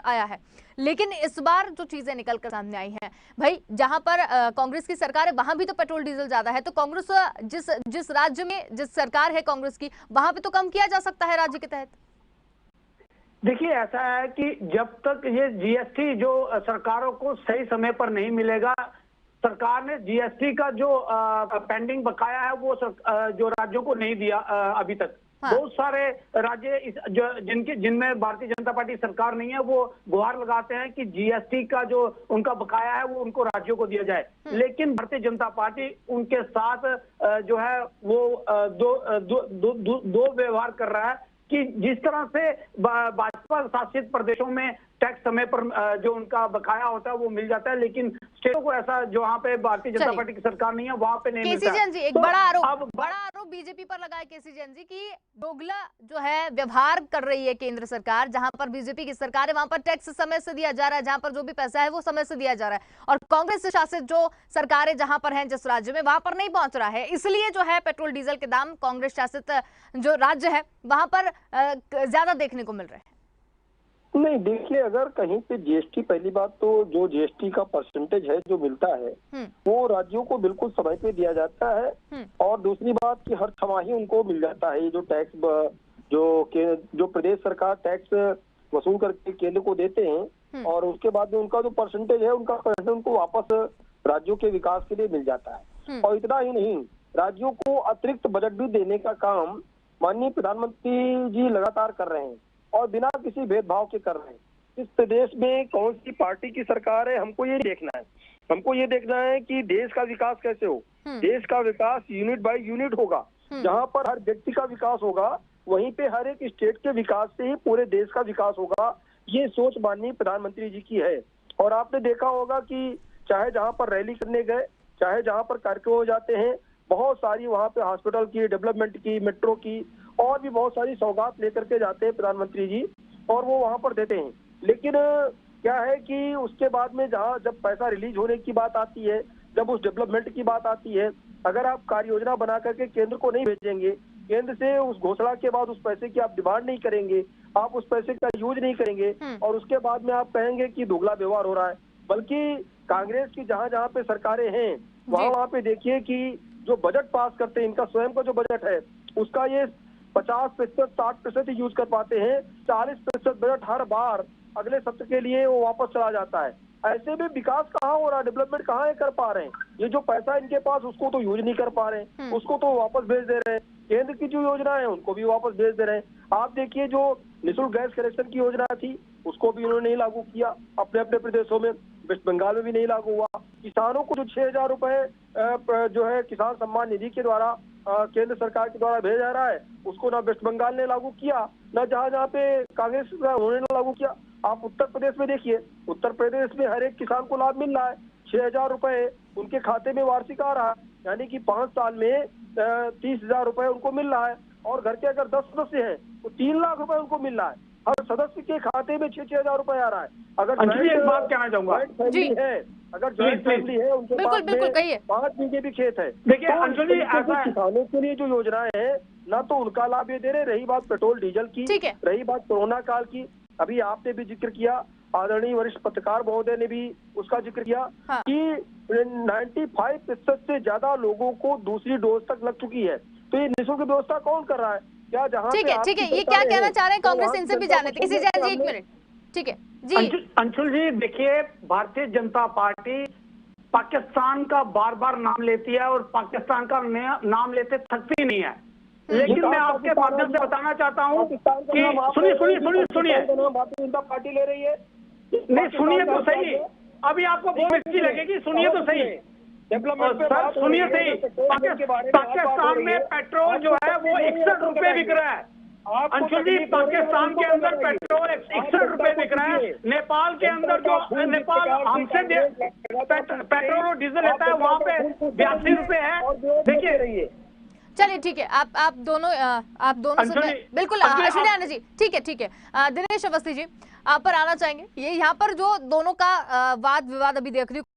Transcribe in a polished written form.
आया है। लेकिन इस बार जो चीजें निकल कर सामने आई हैं, भाई जहां पर कांग्रेस की सरकार है वहां भी तो पेट्रोल डीजल ज्यादा है, तो कांग्रेस जिस जिस राज्य में जिस सरकार है कांग्रेस की, वहां पे तो कम किया जा सकता है राज्य के तहत। देखिए, ऐसा है कि जब तक ये जीएसटी जो सरकारों को सही समय पर नहीं मिलेगा, सरकार ने जीएसटी का जो पेंडिंग बकाया है वो जो राज्यों को नहीं दिया अभी तक। हाँ। बहुत सारे राज्य जिनमें भारतीय जनता पार्टी सरकार नहीं है, वो गुहार लगाते हैं कि जीएसटी का जो उनका बकाया है वो उनको राज्यों को दिया जाए। लेकिन भारतीय जनता पार्टी उनके साथ जो है वो दो व्यवहार कर रहा है कि जिस तरह से भाजपा शासित प्रदेशों में टैक्स समय पर जो उनका बकाया होता है वो मिल जाता है, लेकिन स्टेटों को ऐसा जहां पे भारतीय जनता पार्टी की सरकार नहीं है वहां पे नहीं मिलता। केसी जैन जी, एक बड़ा आरोप बीजेपी पर लगा है केसी जैन जी की दोगला जो है व्यवहार कर रही है केंद्र सरकार। जहां पर बीजेपी की सरकार है वहां पर टैक्स समय से दिया जा रहा है, जहां पर जो भी पैसा है वो समय से दिया जा रहा है, और कांग्रेस शासित जो सरकारें जहां पर हैं जिस राज्य में वहां पर नहीं पहुंच रहा है। इसलिए जो है पेट्रोल डीजल के दाम कांग्रेस शासित जो राज्य है वहां पर ज्यादा देखने को मिल रहे हैं। नहीं, देखिए, अगर कहीं पे जीएसटी, पहली बात तो जो जीएसटी का परसेंटेज है जो मिलता है वो राज्यों को बिल्कुल समय पे दिया जाता है, और दूसरी बात कि हर छमाही उनको मिल जाता है। ये जो टैक्स जो प्रदेश सरकार टैक्स वसूल करके केंद्र को देते हैं, और उसके बाद में उनका जो परसेंटेज है उनका परसेंटेज उनको वापस राज्यों के विकास के लिए मिल जाता है। और इतना ही नहीं, राज्यों को अतिरिक्त बजट भी देने का काम माननीय प्रधानमंत्री जी लगातार कर रहे हैं, और बिना किसी भेदभाव के कर रहे हैं। इस प्रदेश में कौन सी पार्टी की सरकार है हमको ये देखना है। हमको ये देखना है कि देश का विकास कैसे हो। देश का विकास यूनिट बाय यूनिट होगा। जहां पर हर व्यक्ति का विकास होगा वहीं पे हर एक स्टेट के विकास से ही पूरे देश का विकास होगा। ये सोच माननीय प्रधानमंत्री जी की है। और आपने देखा होगा कि चाहे जहाँ पर रैली करने गए, चाहे जहाँ पर कार्यक्रम हो जाते हैं, बहुत सारी वहाँ पे हॉस्पिटल की डेवलपमेंट की, मेट्रो की और भी बहुत सारी सौगात लेकर के जाते हैं प्रधानमंत्री जी, और वो वहाँ पर देते हैं। लेकिन क्या है कि उसके बाद में जब पैसा रिलीज होने की बात आती है, जब उस डेवलपमेंट की बात आती है, अगर आप कार्य योजना बना करके केंद्र को नहीं भेजेंगे, केंद्र से उस घोषणा के बाद उस पैसे की आप डिमांड नहीं करेंगे, आप उस पैसे का यूज नहीं करेंगे, और उसके बाद में आप कहेंगे कि दोगला व्यवहार हो रहा है। बल्कि कांग्रेस की जहाँ जहाँ पे सरकारें हैं वहाँ पे देखिए कि जो बजट पास करते हैं, इनका स्वयं का जो बजट है उसका ये 50%, 60% ही यूज कर पाते हैं। 40% बजट हर बार अगले सत्र के लिए वो वापस चला जाता है। ऐसे में विकास कहाँ हो रहा है, डेवलपमेंट कहाँ है कर पा रहे हैं। ये जो पैसा इनके पास उसको तो यूज नहीं कर पा रहे हैं, उसको तो वापस भेज दे रहे हैं। केंद्र की जो योजना है उनको भी वापस भेज दे रहे हैं। आप देखिए, जो निःशुल्क गैस कनेक्शन की योजना थी उसको भी उन्होंने नहीं लागू किया अपने अपने प्रदेशों में। वेस्ट बंगाल में भी नहीं लागू हुआ। किसानों को जो 6,000 रुपए जो है किसान सम्मान निधि के द्वारा केंद्र सरकार के द्वारा भेजा जा रहा है, उसको ना वेस्ट बंगाल ने लागू किया, ना जहाँ जहाँ पे कांग्रेस उन्होंने लागू किया। आप उत्तर प्रदेश में देखिए, उत्तर प्रदेश में हर एक किसान को लाभ मिल रहा है। 6,000 रुपए उनके खाते में वार्षिक आ रहा है, यानी कि 5 साल में 30,000 रुपए उनको मिल रहा है। और घर के अगर 10 सदस्य हैं तो 3 लाख रुपए उनको मिल रहा है। हर सदस्य के खाते में 6,000 रुपए आ रहा है। अगर एक बात कहना चाहूंगा, अगर जॉइंट फैमिली है उनके पास 5 बीघे भी खेत है। देखिए अंशुल जी, ऐसा किसानों के लिए जो योजनाएं है ना तो उनका लाभ ये दे रहे। रही बात पेट्रोल डीजल की, रही बात कोरोना काल की, अभी आपने भी जिक्र किया, आदरणीय वरिष्ठ पत्रकार महोदय ने भी उसका जिक्र किया कि 95% से ज्यादा लोगों को दूसरी डोज तक लग चुकी है। तो ये निःशुल्क व्यवस्था कौन कर रहा है? क्या जहाँ ठीक है, ये क्या कहना चाह रहे हैं कांग्रेस, इनसे भी जानते हैं। किसी जी, 1 मिनट। ठीक है जी अंशुल जी, देखिए भारतीय जनता पार्टी पाकिस्तान का बार बार नाम लेती है और पाकिस्तान का नाम लेते थकती नहीं है। लेकिन मैं आपके माध्यम से बताना चाहता हूँ कि सुनिए भारतीय जनता पार्टी ले रही है। नहीं, सुनिए तो सही, अभी आपको बहुत अच्छी लगेगी, सुनिए तो सही। सर सुनिए सही, पाकिस्तान में पेट्रोल जो है वो 61 रुपए बिक रहा है। अंशुल जी, पाकिस्तान के अंदर पेट्रोल 61 रुपए बिक रहा है। नेपाल के अंदर जो नेपाल हमसे पेट्रोल और डीजल लेता है वहाँ पे 82 रुपए है। देखिए, चलिए ठीक है, आप दोनों से बिल्कुल अश्विनी आनंद जी, ठीक है दिनेश अवस्थी जी आप पर आना चाहेंगे। ये यहाँ पर जो दोनों का वाद विवाद अभी देख रही